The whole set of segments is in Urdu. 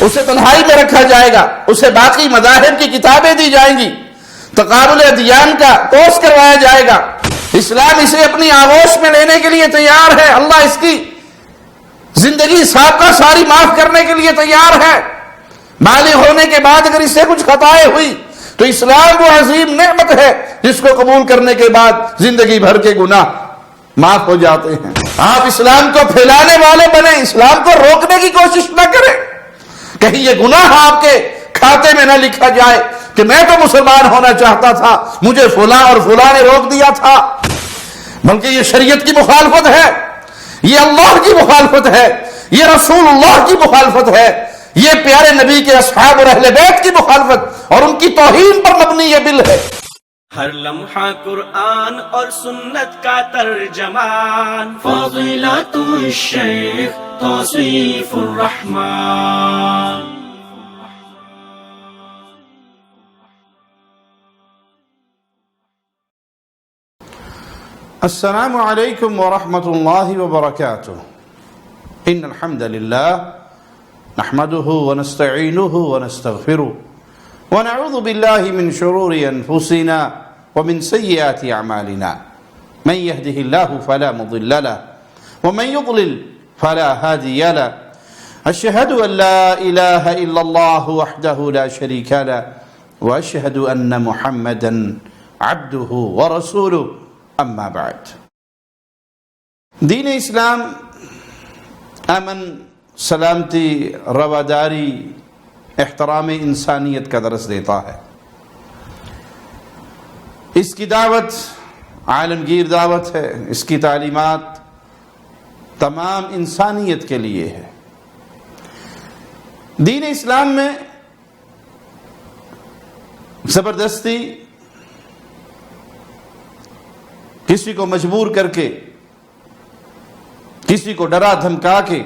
اسے تنہائی میں رکھا جائے گا، اسے باقی مذاہب کی کتابیں دی جائیں گی، تقابل ادیان کا کورس کروایا جائے گا۔ اسلام اسے اپنی آغوش میں لینے کے لیے تیار ہے، اللہ اس کی زندگی سابقہ ساری معاف کرنے کے لیے تیار ہے۔ بالغ ہونے کے بعد اگر اس سے کچھ خطائیں ہوئی تو اسلام وہ عظیم نعمت ہے جس کو قبول کرنے کے بعد زندگی بھر کے گناہ معاف ہو جاتے ہیں۔ آپ اسلام کو پھیلانے والے بنیں، اسلام کو روکنے کی کوشش نہ کریں۔ کہیں یہ گناہ آپ کے کھاتے میں نہ لکھا جائے کہ میں تو مسلمان ہونا چاہتا تھا، مجھے فلاں اور فلاں نے روک دیا تھا، بلکہ یہ شریعت کی مخالفت ہے، یہ اللہ کی مخالفت ہے، یہ رسول اللہ کی مخالفت ہے، یہ پیارے نبی کے اصحاب اور اہل بیت کی مخالفت اور ان کی توہین پر مبنی یہ بل ہے۔ ہر لمحہ قرآن اور سنت کا ترجمان، فضیلت الشیخ توصیف الرحمن۔ السلام علیکم ورحمۃ اللہ وبرکاتہ۔ ان الحمد للہ نحمده ونستعینه ونستغفره ونعوذ باللہ من شرور انفسنا ومن سیئات اعمالنا، من يهده الله فلا مضل له ومن يضلل فلا هادي له، اشهد ان لا اله الا الله وحده لا شريك له واشهد ان محمدا عبده ورسوله، اما بعد۔ دین اسلام امن، سلامتی، رواداری، احترام انسانیت کا درس دیتا ہے۔ اس کی دعوت عالمگیر دعوت ہے، اس کی تعلیمات تمام انسانیت کے لیے ہے۔ دین اسلام میں زبردستی کسی کو مجبور کر کے، کسی کو ڈرا دھمکا کے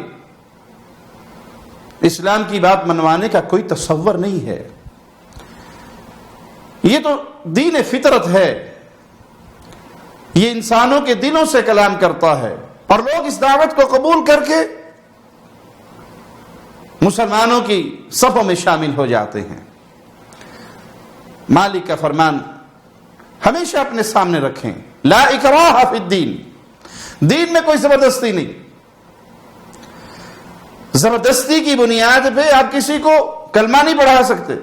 اسلام کی بات منوانے کا کوئی تصور نہیں ہے۔ یہ تو دین فطرت ہے، یہ انسانوں کے دلوں سے کلام کرتا ہے، اور لوگ اس دعوت کو قبول کر کے مسلمانوں کی صفوں میں شامل ہو جاتے ہیں۔ مالک کا فرمان ہمیشہ اپنے سامنے رکھیں، لا اکراہ فی الدین، دین میں کوئی زبردستی نہیں۔ زبردستی کی بنیاد پہ آپ کسی کو کلمہ نہیں پڑھا سکتے۔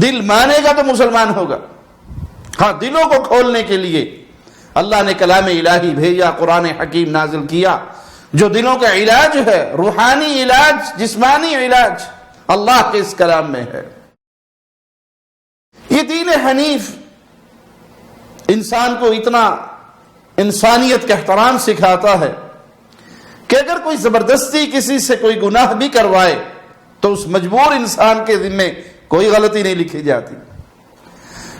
دل مانے گا تو مسلمان ہوگا۔ ہاں، دلوں کو کھولنے کے لیے اللہ نے کلام الہی بھیجا، قرآن حکیم نازل کیا، جو دلوں کا علاج ہے، روحانی علاج، جسمانی علاج اللہ کے اس کلام میں ہے۔ یہ دین حنیف انسان کو اتنا انسانیت کا احترام سکھاتا ہے کہ اگر کوئی زبردستی کسی سے کوئی گناہ بھی کروائے تو اس مجبور انسان کے ذمے کوئی غلطی نہیں لکھی جاتی۔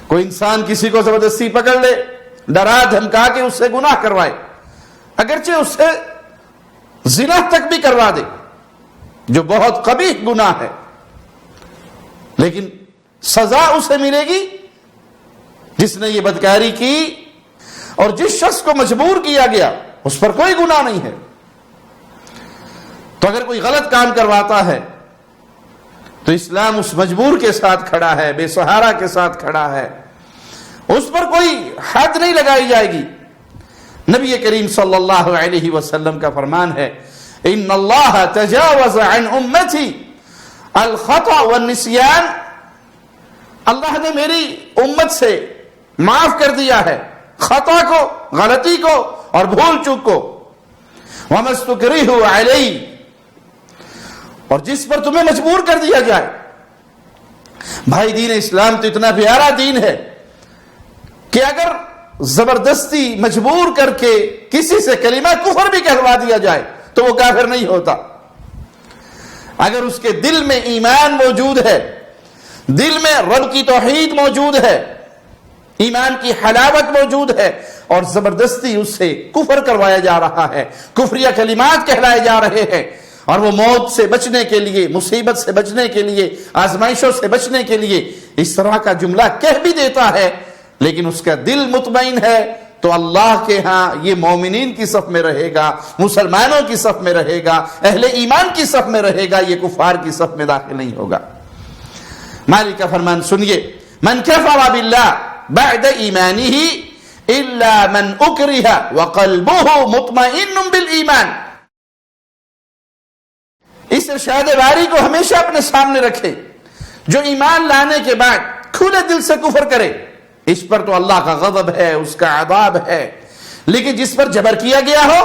کوئی انسان کسی کو زبردستی پکڑ لے، ڈرا دھمکا کے اس سے گناہ کروائے، اگرچہ اس سے زنا تک بھی کروا دے، جو بہت قبیح گناہ ہے، لیکن سزا اسے ملے گی جس نے یہ بدکاری کی، اور جس شخص کو مجبور کیا گیا اس پر کوئی گناہ نہیں ہے۔ تو اگر کوئی غلط کام کرواتا ہے تو اسلام اس مجبور کے ساتھ کھڑا ہے، بے سہارا کے ساتھ کھڑا ہے، اس پر کوئی حد نہیں لگائی جائے گی۔ نبی کریم صلی اللہ علیہ وسلم کا فرمان ہے، ان اللہ تجاوز عن امتی الخطأ والنسیان، اللہ نے میری امت سے معاف کر دیا ہے خطا کو، غلطی کو اور بھول چوک کو، وما استکرہوا علیہ، اور جس پر تمہیں مجبور کر دیا جائے۔ بھائی، دین اسلام تو اتنا پیارا دین ہے کہ اگر زبردستی مجبور کر کے کسی سے کلمہ کفر بھی کہلوا دیا جائے تو وہ کافر نہیں ہوتا۔ اگر اس کے دل میں ایمان موجود ہے، دل میں رب کی توحید موجود ہے، ایمان کی حلاوت موجود ہے، اور زبردستی اس سے کفر کروایا جا رہا ہے، کفریہ کلمات کہلائے جا رہے ہیں، اور وہ موت سے بچنے کے لیے، مصیبت سے بچنے کے لیے، آزمائشوں سے بچنے کے لیے اس طرح کا جملہ کہہ بھی دیتا ہے، لیکن اس کا دل مطمئن ہے تو اللہ کے ہاں یہ مومنین کی صف میں رہے گا، مسلمانوں کی صف میں رہے گا، اہل ایمان کی صف میں رہے گا، یہ کفار کی صف میں داخل نہیں ہوگا۔ مالک کا فرمان سنیے، من کفر باللہ بعد ایمانہ الا من اکرہ وقلبہ مطمئن بالایمان۔ اس ارشاد باری کو ہمیشہ اپنے سامنے رکھے۔ جو ایمان لانے کے بعد کھلے دل سے کفر کرے، اس پر تو اللہ کا غضب ہے، اس کا عذاب ہے، لیکن جس پر جبر کیا گیا ہو،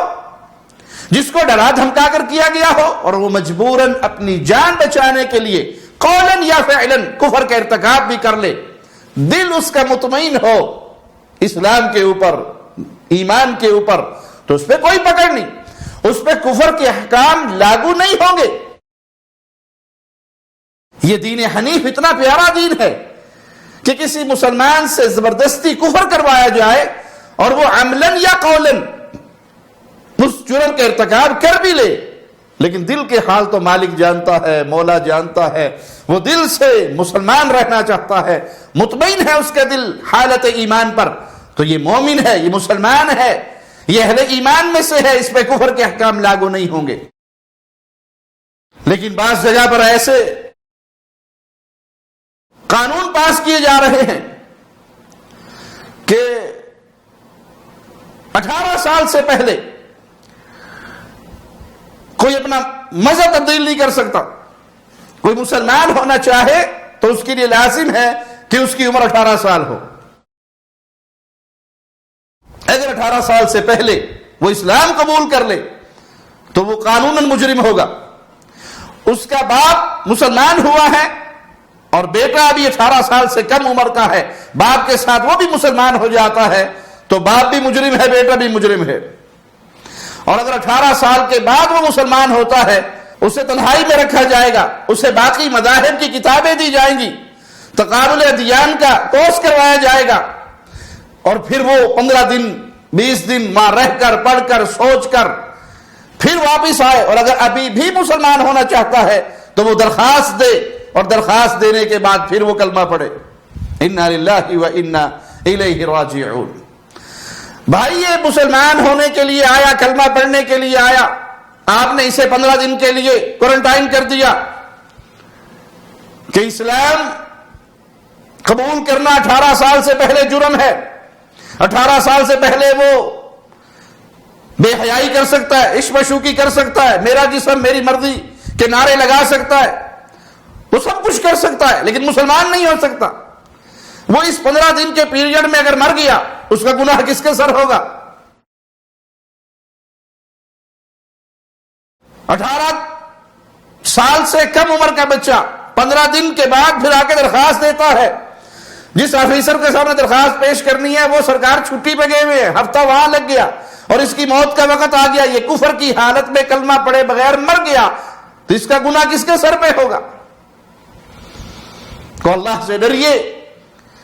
جس کو ڈرا دھمکا کر کیا گیا ہو اور وہ مجبوراً اپنی جان بچانے کے لیے قولاً یا فعلاً کفر کا ارتکاب بھی کر لے، دل اس کا مطمئن ہو اسلام کے اوپر، ایمان کے اوپر، تو اس پہ کوئی پکڑ نہیں، اس پہ کفر کے احکام لاگو نہیں ہوں گے۔ یہ دین حنیف اتنا پیارا دین ہے کہ کسی مسلمان سے زبردستی کفر کروایا جائے اور وہ عملاً یا قولاً اس جرم کا ارتکاب کر بھی لے، لیکن دل کے حال تو مالک جانتا ہے، مولا جانتا ہے، وہ دل سے مسلمان رہنا چاہتا ہے، مطمئن ہے اس کا دل حالت ایمان پر، تو یہ مومن ہے، یہ مسلمان ہے، یہ اہل ایمان میں سے ہے، اس پہ کفر کے احکام لاگو نہیں ہوں گے۔ لیکن بعض جگہ پر ایسے قانون پاس کیے جا رہے ہیں کہ 18 سال سے پہلے کوئی اپنا مذہب تبدیل نہیں کر سکتا۔ کوئی مسلمان ہونا چاہے تو اس کے لیے لازم ہے کہ اس کی عمر 18 سال ہو۔ اگر 18 سال سے پہلے وہ اسلام قبول کر لے تو وہ قانوناً مجرم ہوگا۔ اس کا باپ مسلمان ہوا ہے اور بیٹا ابھی 18 سال سے کم عمر کا ہے، باپ کے ساتھ وہ بھی مسلمان ہو جاتا ہے تو باپ بھی مجرم ہے، بیٹا بھی مجرم ہے۔ اور اگر 18 سال کے بعد وہ مسلمان ہوتا ہے، اسے تنہائی میں رکھا جائے گا، اسے باقی مذاہب کی کتابیں دی جائیں گی، تقابل ادیان کا کورس کروایا جائے گا، اور پھر وہ 15 دن 20 دن وہاں رہ کر پڑھ کر سوچ کر پھر واپس آئے، اور اگر ابھی بھی مسلمان ہونا چاہتا ہے تو وہ درخواست دے، اور درخواست دینے کے بعد پھر وہ کلمہ پڑھے، انا للہ و انا الیہ راجعون۔ بھائی یہ مسلمان ہونے کے لیے آیا، کلمہ پڑھنے کے لیے آیا، آپ نے اسے 15 دن کے لیے کوارنٹائن کر دیا کہ اسلام قبول کرنا 18 سال سے پہلے جرم ہے، 18 سال سے پہلے وہ بے حیائی کر سکتا ہے، عشق و شوقی کر سکتا ہے، میرا جسم میری مرضی کے نعرے لگا سکتا ہے، وہ سب کچھ کر سکتا ہے، لیکن مسلمان نہیں ہو سکتا۔ وہ اس 15 دن کے پیریڈ میں اگر مر گیا، اس کا گناہ کس کے سر ہوگا؟ 18 سال سے کم عمر کا بچہ 15 دن کے بعد پھر آ کے درخواست دیتا ہے، جس آفیسر کے سامنے درخواست پیش کرنی ہے وہ سرکار چھٹی پہ گئے ہوئے ہیں، ہفتہ وہاں لگ گیا اور اس کی موت کا وقت آ گیا، یہ کفر کی حالت میں کلمہ پڑھے بغیر مر گیا، تو اس کا گناہ کس کے سر پہ ہوگا؟ تو اللہ سے ڈریے۔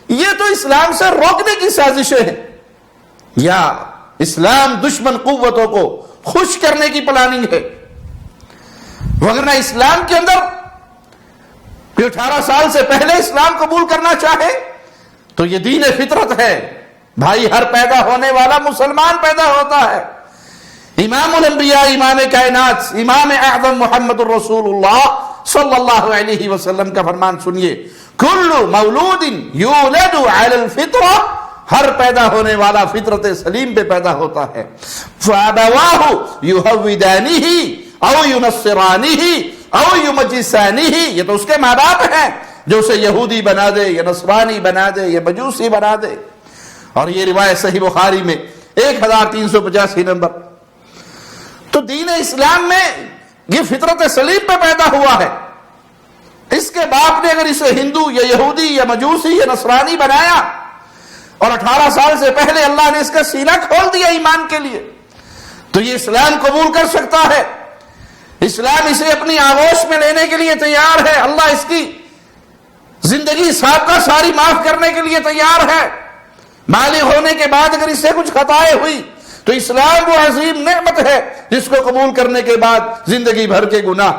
یہ تو اسلام سے روکنے کی سازشیں ہیں، یا اسلام دشمن قوتوں کو خوش کرنے کی پلاننگ ہے، وگرنہ اسلام کے اندر کوئی 18 سال سے پہلے اسلام قبول کرنا چاہے تو یہ دین فطرت ہے۔ بھائی ہر پیدا ہونے والا مسلمان پیدا ہوتا ہے۔ امام الانبیاء، امام کائنات، امام اعظم محمد الرسول اللہ صلی اللہ علیہ وسلم کا فرمان سنیے، کل مولود یولد علی الفطرہ، ہر پیدا ہونے والا فطرت سلیم پہ پیدا ہوتا ہے، فابواہ یہودانہ او ینصرانہ او یمجسانہ، یہ تو اس کے ماں باپ ہیں جو اسے یہودی بنا دے یا نصرانی بنا دے یا مجوسی بنا دے۔ اور یہ روایت صحیح بخاری میں 1385 نمبر۔ تو دین اسلام میں یہ فطرت سلیم پہ پیدا ہوا ہے، اس کے باپ نے اگر اسے ہندو یا یہودی یا مجوسی یا نصرانی بنایا اور 18 سال سے پہلے اللہ نے اس کا سینہ کھول دیا ایمان کے لیے، تو یہ اسلام قبول کر سکتا ہے، اسلام اسے اپنی آغوش میں لینے کے لیے تیار ہے، اللہ اس کی زندگی سابقہ ساری معاف کرنے کے لیے تیار ہے۔ بالغ ہونے کے بعد اگر اس سے کچھ خطائیں ہوئی تو اسلام وہ عظیم نعمت ہے جس کو قبول کرنے کے بعد زندگی بھر کے گناہ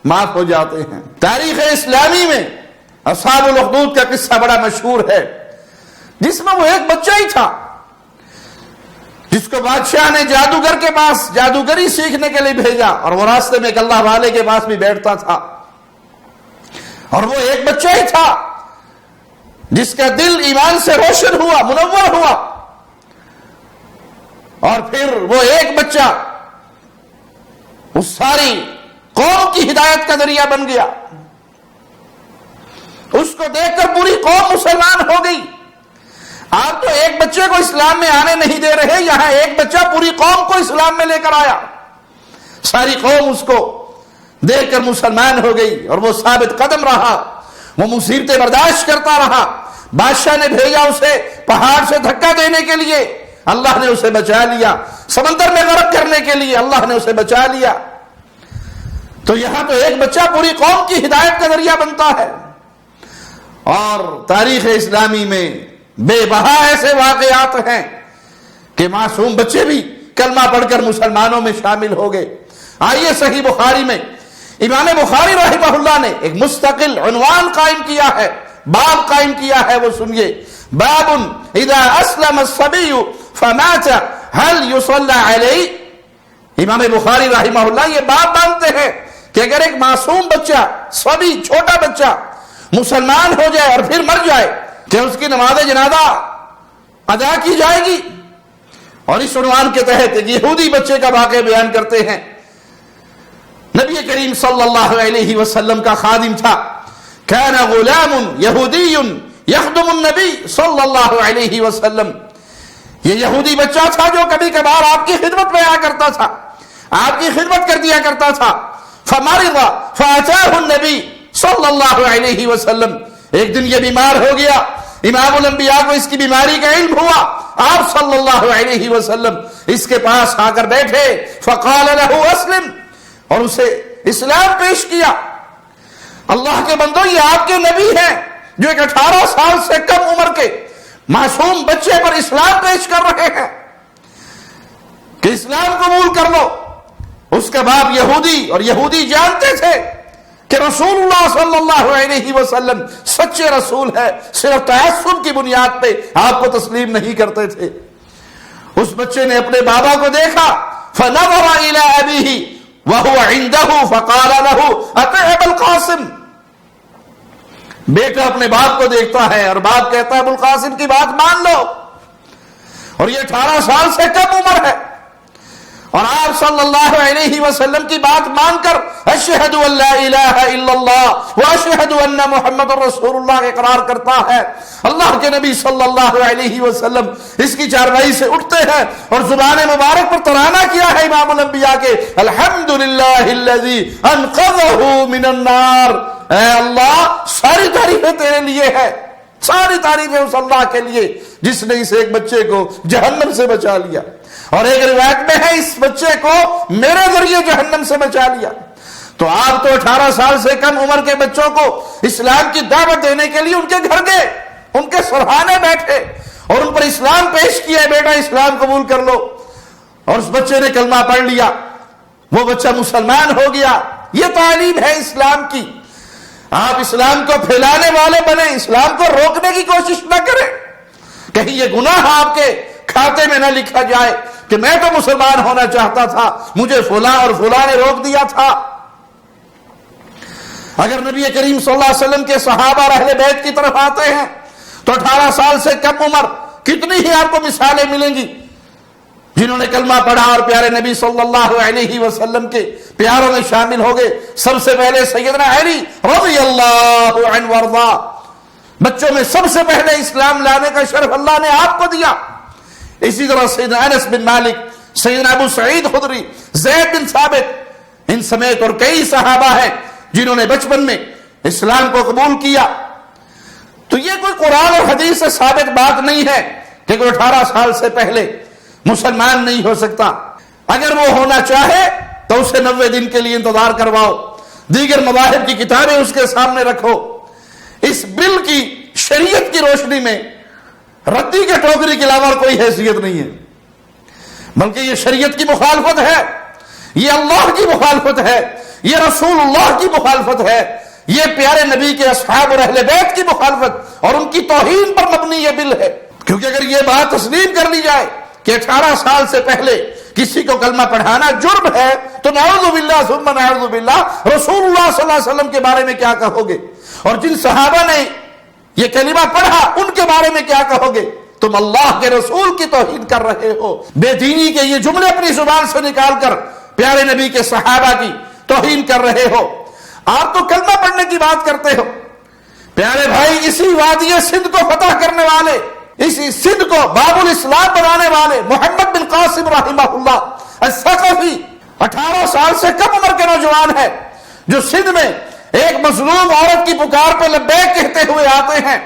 معاف ہو جاتے ہیں۔ تاریخ اسلامی میں اصحاب الاخدود کا قصہ بڑا مشہور ہے، جس میں وہ ایک بچہ ہی تھا جس کو بادشاہ نے جادوگر کے پاس جادوگری سیکھنے کے لیے بھیجا، اور وہ راستے میں ایک اللہ والے کے پاس بھی بیٹھتا تھا، اور وہ ایک بچہ ہی تھا جس کا دل ایمان سے روشن ہوا، منور ہوا، اور پھر وہ ایک بچہ اس ساری قوم کی ہدایت کا ذریعہ بن گیا۔ اس کو دیکھ کر پوری قوم مسلمان ہو گئی۔ آپ تو ایک بچے کو اسلام میں آنے نہیں دے رہے، یہاں ایک بچہ پوری قوم کو اسلام میں لے کر آیا، ساری قوم اس کو دیکھ کر مسلمان ہو گئی، اور وہ ثابت قدم رہا، وہ مصیبتیں برداشت کرتا رہا۔ بادشاہ نے بھیجا اسے پہاڑ سے دھکا دینے کے لیے، اللہ نے اسے بچا لیا، سمندر میں غرق کرنے کے لیے اللہ نے اسے بچا لیا۔ تو یہاں تو ایک بچہ پوری قوم کی ہدایت کا ذریعہ بنتا ہے۔ اور تاریخ اسلامی میں بے بہا ایسے واقعات ہیں کہ معصوم بچے بھی کلمہ پڑھ کر مسلمانوں میں شامل ہو گئے۔ آئیے صحیح بخاری میں امام بخاری رحمہ اللہ نے ایک مستقل عنوان قائم کیا ہے، باب قائم کیا ہے، وہ سنیے۔ باب اذا اسلم الصبی فمات هل يصلى علیہ۔ امام بخاری رحمہ اللہ یہ باب مانتے ہیں کہ اگر ایک معصوم بچہ، صبی، چھوٹا بچہ مسلمان ہو جائے اور پھر مر جائے، کہ اس کی نماز جنازہ ادا کی جائے گی۔ اور اس عنوان کے تحت ایک یہودی بچے کا واقعہ بیان کرتے ہیں۔ نبی کریم صلی اللہ علیہ وسلم کا خادم تھا، كان غلام یہودی یخدم النبی صلی اللہ علیہ وسلم۔ یہ یہودی بچہ تھا جو کبھی کبھار آپ کی خدمت میں آیا کرتا تھا، آپ کی خدمت کر دیا کرتا تھا۔ فمرض فاتاه النبی صلی اللہ علیہ وسلم۔ ایک دن یہ بیمار ہو گیا، امام الانبیاء کو اس کی بیماری کا علم ہوا، آپ صلی اللہ علیہ وسلم اس کے پاس آ کر بیٹھے، فقال له اسلم، اور اسے اسلام پیش کیا۔ اللہ کے بندو، یہ آپ کے نبی ہیں جو ایک 18 سال سے کم عمر کے معصوم بچے پر اسلام پیش کر رہے ہیں کہ اسلام قبول کر لو۔ اس کے بعد یہودی، اور یہودی جانتے تھے کہ رسول اللہ صلی اللہ علیہ وسلم سچے رسول ہے، صرف تعصب کی بنیاد پہ آپ کو تسلیم نہیں کرتے تھے۔ اس بچے نے اپنے بابا کو دیکھا، فنظر الى ابیہ وهو عنده فقال له اطع ابا القاسم۔ بیٹا اپنے باپ کو دیکھتا ہے اور باپ کہتا ہے ابو القاسم کی بات مان لو، اور یہ 18 سال سے کم عمر ہے، اور آپ صلی اللہ علیہ وسلم کی بات مان کر اشہد ان لا الہ الا اللہ واشہد ان محمد رسول اللہ اقرار کرتا ہے۔ اللہ کے نبی صلی اللہ علیہ وسلم اس کی چارپائی سے اٹھتے ہیں اور زبان مبارک پر ترانہ کیا ہے امام الانبیاء کے، الحمدللہ الذی انقذہ من النار۔ اے اللہ، ساری تعریفیں تیرے لیے ہے، ساری تعریفیں اس اللہ کے لیے جس نے اس ایک بچے کو جہنم سے بچا لیا، اور ایک روایت میں ہے اس بچے کو میرے ذریعے جہنم سے بچا لیا۔ تو آپ تو 18 سال سے کم عمر کے بچوں کو اسلام کی دعوت دینے کے لیے ان کے گھر گئے، ان کے سرحانے بیٹھے اور ان پر اسلام پیش کیا، بیٹا اسلام قبول کر لو، اور اس بچے نے کلمہ پڑھ لیا، وہ بچہ مسلمان ہو گیا۔ یہ تعلیم ہے اسلام کی۔ آپ اسلام کو پھیلانے والے بنیں، اسلام کو روکنے کی کوشش نہ کریں، کہیں یہ گناہ آپ کے کھاتے میں نہ لکھا جائے کہ میں تو مسلمان ہونا چاہتا تھا، مجھے فلاں اور فلاں نے روک دیا تھا۔ اگر نبی کریم صلی اللہ علیہ وسلم کے صحابہ اور اہل بیت کی طرف آتے ہیں تو 18 سال سے کم عمر کتنی ہی آپ کو مثالیں ملیں گی جنہوں نے کلمہ پڑھا اور پیارے نبی صلی اللہ علیہ وسلم کے پیاروں میں شامل ہو گئے۔ سب سے پہلے سیدنا علی رضی اللہ عنہ وارضا، بچوں میں سب سے پہلے اسلام لانے کا شرف اللہ نے آپ کو دیا۔ اسی طرح سیدنا انس بن مالک، سیدنا ابو سعید خدری، زید بن ثابت، ان سمیت اور کئی صحابہ ہیں جنہوں نے بچپن میں اسلام کو قبول کیا۔ تو یہ کوئی قرآن اور حدیث سے ثابت بات نہیں ہے کہ کوئی 18 سال سے پہلے مسلمان نہیں ہو سکتا۔ اگر وہ ہونا چاہے تو اسے 90 دن کے لیے انتظار کرواؤ، دیگر مذاہب کی کتابیں اس کے سامنے رکھو۔ اس بل کی شریعت کی روشنی میں ردی کے ٹوکری کے علاوہ کوئی حیثیت نہیں ہے، بلکہ یہ شریعت کی مخالفت ہے، یہ اللہ کی مخالفت ہے، یہ رسول اللہ کی مخالفت ہے، یہ پیارے نبی کے اصحاب اور اہل بیت کی مخالفت اور ان کی توہین پر مبنی یہ بل ہے۔ کیونکہ اگر یہ بات تسلیم کر لی جائے کہ 18 سال سے پہلے کسی کو کلمہ پڑھانا جرم ہے تو نعوذ باللہ ثم نعوذ باللہ رسول اللہ صلی اللہ علیہ وسلم کے بارے میں کیا کہو گے؟ اور جن صحابہ نے یہ کلمہ پڑھا ان کے بارے میں کیا کہو گے؟ تم اللہ کے رسول کی توہین کر رہے ہو، بے دینی کے یہ جملے اپنی زبان سے نکال کر پیارے نبی کے صحابہ کی توہین کر رہے ہو۔ آپ تو کلمہ پڑھنے کی بات کرتے ہو۔ پیارے بھائی، اسی وادی سندھ کو فتح کرنے والے، اسی سندھ کو باب الاسلام بنانے والے محمد بن قاسم رحمہ اللہ الثقفی 18 سال سے کم عمر کے نوجوان ہے جو سندھ میں ایک مظلوم عورت کی پکار پہ لبیک کہتے ہوئے آتے ہیں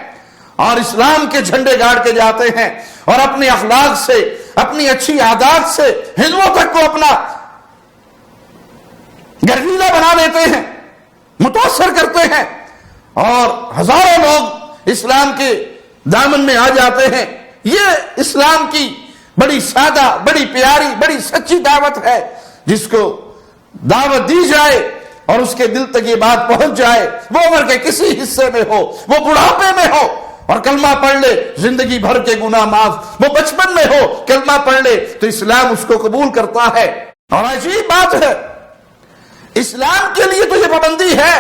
اور اسلام کے جھنڈے گاڑ کے جاتے ہیں اور اپنے اخلاق سے، اپنی اچھی عادات سے ہندوؤں تک کو اپنا گرویدہ بنا لیتے ہیں، متاثر کرتے ہیں اور ہزاروں لوگ اسلام کے دامن میں آ جاتے ہیں۔ یہ اسلام کی بڑی سادہ، بڑی پیاری، بڑی سچی دعوت ہے جس کو دعوت دی جائے اور اس کے دل تک یہ بات پہنچ جائے، وہ عمر کے کسی حصے میں ہو، وہ بڑھاپے میں ہو اور کلمہ پڑھ لے زندگی بھر کے گناہ معاف، وہ بچپن میں ہو کلمہ پڑھ لے تو اسلام اس کو قبول کرتا ہے۔ اور عجیب بات ہے، اسلام کے لیے تو یہ پابندی ہے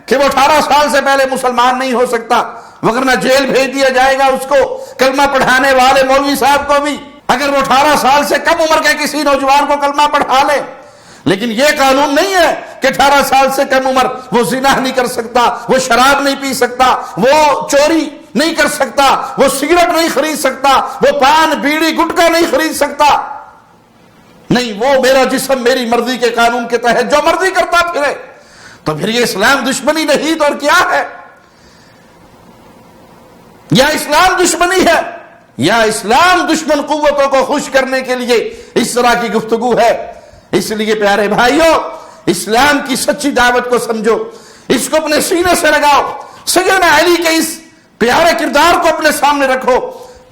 کہ وہ 18 سال سے پہلے مسلمان نہیں ہو سکتا، وگرنہ جیل بھیج دیا جائے گا اس کو، کلمہ پڑھانے والے مولوی صاحب کو بھی، اگر وہ 18 سال سے کم عمر کے کسی نوجوان کو کلمہ پڑھا لے۔ لیکن یہ قانون نہیں ہے کہ 18 سال سے کم عمر وہ زنا نہیں کر سکتا، وہ شراب نہیں پی سکتا، وہ چوری نہیں کر سکتا، وہ سگریٹ نہیں خرید سکتا، وہ پان بیڑی گٹکا نہیں خرید سکتا۔ نہیں، وہ میرا جسم میری مرضی کے قانون کے تحت جو مرضی کرتا پھرے۔ تو پھر یہ اسلام دشمنی نہیں تو اور کیا ہے؟ یا اسلام دشمنی ہے یا اسلام دشمن قوتوں کو خوش کرنے کے لیے اس طرح کی گفتگو ہے۔ اس لیے پیارے بھائیوں، اسلام کی سچی دعوت کو سمجھو، اس کو اپنے سینے سے لگاؤ، سیدنا علی کے اس پیارے کردار کو اپنے سامنے رکھو،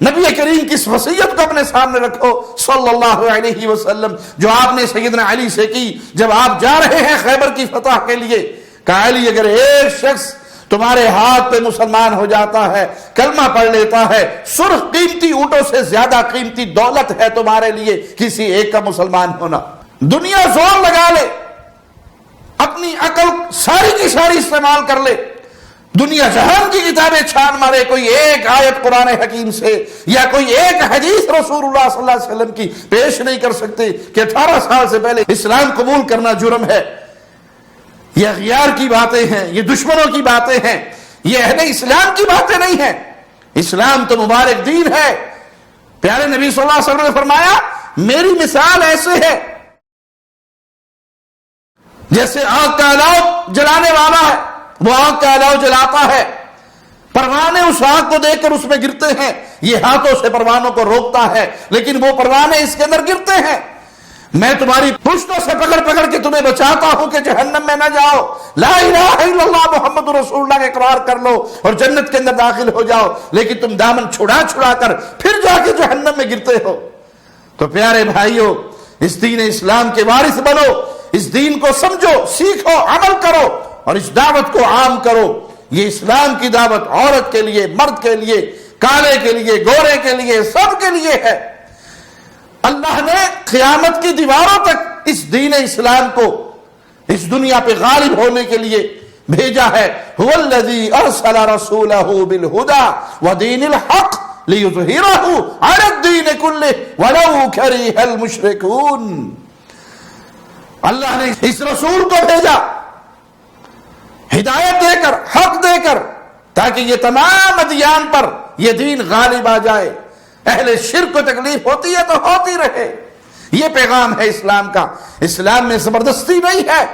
نبی کریم کی اس وصیت کو اپنے سامنے رکھو صلی اللہ علیہ وسلم، جو آپ نے سیدنا علی سے کی جب آپ جا رہے ہیں خیبر کی فتح کے لیے۔ کہا علی، اگر ایک شخص تمہارے ہاتھ پہ مسلمان ہو جاتا ہے، کلمہ پڑھ لیتا ہے، سرخ قیمتی اونٹوں سے زیادہ قیمتی دولت ہے تمہارے لیے کسی ایک کا مسلمان ہونا۔ دنیا زور لگا لے، اپنی عقل ساری کی ساری استعمال کر لے، دنیا جہان کی کتابیں چھان مارے، کوئی ایک آیت قرآن حکیم سے یا کوئی ایک حدیث رسول اللہ صلی اللہ علیہ وسلم کی پیش نہیں کر سکتے کہ 18 سال سے پہلے اسلام قبول کرنا جرم ہے۔ یہ اغیار کی باتیں ہیں، یہ دشمنوں کی باتیں ہیں، یہ اہل اسلام کی باتیں نہیں ہیں۔ اسلام تو مبارک دین ہے۔ پیارے نبی صلی اللہ علیہ وسلم نے فرمایا، میری مثال ایسے ہے جیسے آگ کا الاؤ جلانے والا ہے، وہ آگ کا الاؤ جلاتا ہے، پروانے اس آگ کو دیکھ کر اس میں گرتے ہیں، یہ ہاتھوں سے پروانوں کو روکتا ہے لیکن وہ پروانے اس کے اندر گرتے ہیں۔ میں تمہاری پشتوں سے پکڑ پکڑ کے تمہیں بچاتا ہوں کہ جہنم میں نہ جاؤ، لا الہ الا اللہ محمد رسول اللہ کا اقرار کر لو اور جنت کے اندر داخل ہو جاؤ، لیکن تم دامن چھڑا چھڑا کر پھر جا کے جہنم میں گرتے ہو۔ تو پیارے بھائیو، اس دین اسلام کے وارث بنو، اس دین کو سمجھو، سیکھو، عمل کرو اور اس دعوت کو عام کرو۔ یہ اسلام کی دعوت عورت کے لیے، مرد کے لیے، کالے کے لیے، گورے کے لیے، سب کے لیے ہے۔ اللہ نے قیامت کی دیواروں تک اس دین اسلام کو اس دنیا پہ غالب ہونے کے لیے بھیجا ہے۔ هو الذی ارسل رسولہ بالہدی ودین الحق لیظہرہ علی الدین کلہ ولو کرہ المشرکون۔ اللہ نے اس رسول کو بھیجا ہدایت دے کر، حق دے کر، تاکہ یہ تمام ادیان پر یہ دین غالب آ جائے۔ اہل شرک کو تکلیف ہوتی ہے تو ہوتی رہے، یہ پیغام ہے اسلام کا۔ اسلام میں زبردستی نہیں ہے،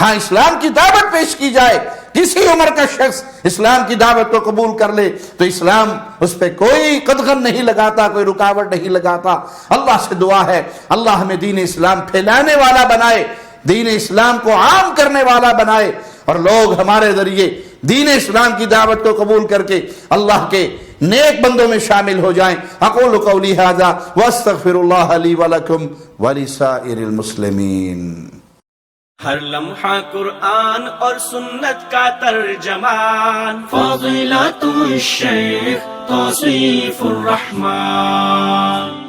ہاں اسلام کی دعوت پیش کی جائے، کسی عمر کا شخص اسلام کی دعوت کو قبول کر لے تو اسلام اس پہ کوئی قدغن نہیں لگاتا، کوئی رکاوٹ نہیں لگاتا۔ اللہ سے دعا ہے اللہ ہمیں دین اسلام پھیلانے والا بنائے، دین اسلام کو عام کرنے والا بنائے اور لوگ ہمارے ذریعے دین اسلام کی دعوت کو قبول کر کے اللہ کے نیک بندوں میں شامل ہو جائیں۔ اقول قولی ھذا واستغفر اللہ لی ولکم ولسائر المسلمین۔ ہر لمحہ قرآن اور سنت کا ترجمان، فضیلت الشیخ توصیف الرحمان۔